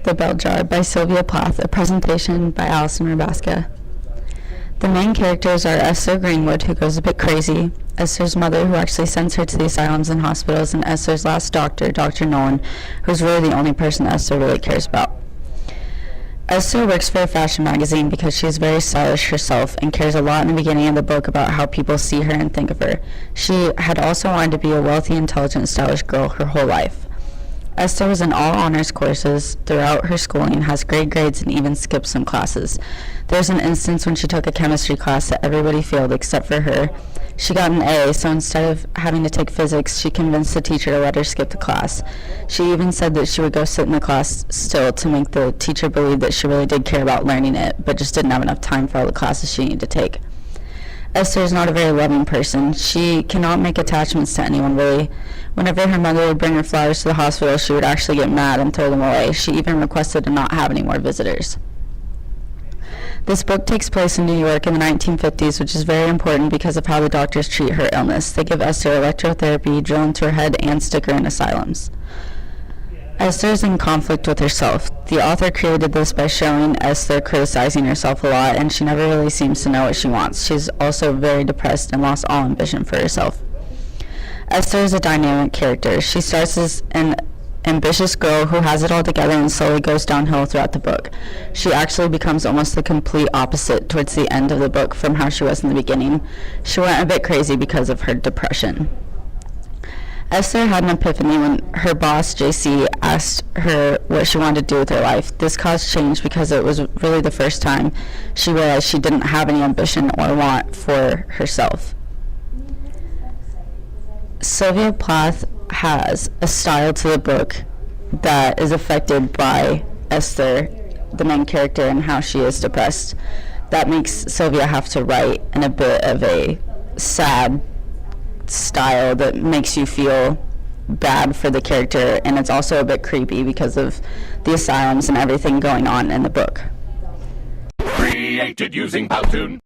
The Bell Jar by Sylvia Plath, a presentation by Alison Rabaska. The main characters are Esther Greenwood, who goes a bit crazy, Esther's mother, who actually sends her to the asylums and hospitals, and Esther's last doctor, Dr. Nolan, who's really the only person Esther really cares about. Esther works for a fashion magazine because she is very stylish herself and cares a lot in the beginning of the book about how people see her and think of her. She had also wanted to be a wealthy, intelligent, stylish girl her whole life. Esther was in all honors courses throughout her schooling, has great grades, and even skipped some classes. There's an instance when she took a chemistry class that everybody failed except for her. She got an A, so instead of having to take physics, she convinced the teacher to let her skip the class. She even said that she would go sit in the class still to make the teacher believe that she really did care about learning it, but just didn't have enough time for all the classes she needed to take. Esther is not a very loving person. She cannot make attachments to anyone, really. Whenever her mother would bring her flowers to the hospital, she would actually get mad and throw them away. She even requested to not have any more visitors. This book takes place in New York in the 1950s, which is very important because of how the doctors treat her illness. They give Esther electrotherapy, drill into her head, and stick her in asylums. Esther is in conflict with herself. The author created this by showing Esther criticizing herself a lot, and she never really seems to know what she wants. She's also very depressed and lost all ambition for herself. Esther is a dynamic character. She starts as an ambitious girl who has it all together and slowly goes downhill throughout the book. She actually becomes almost the complete opposite towards the end of the book from how she was in the beginning. She went a bit crazy because of her depression. Esther had an epiphany when her boss, JC, asked her what she wanted to do with her life. This caused change because it was really the first time she realized she didn't have any ambition or want for herself. Sylvia Plath has a style to the book that is affected by Esther, the main character, and how she is depressed. That makes Sylvia have to write in a bit of a sad style that makes you feel bad for the character, and it's also a bit creepy because of the asylums and everything going on in the book. Created using Powtoon.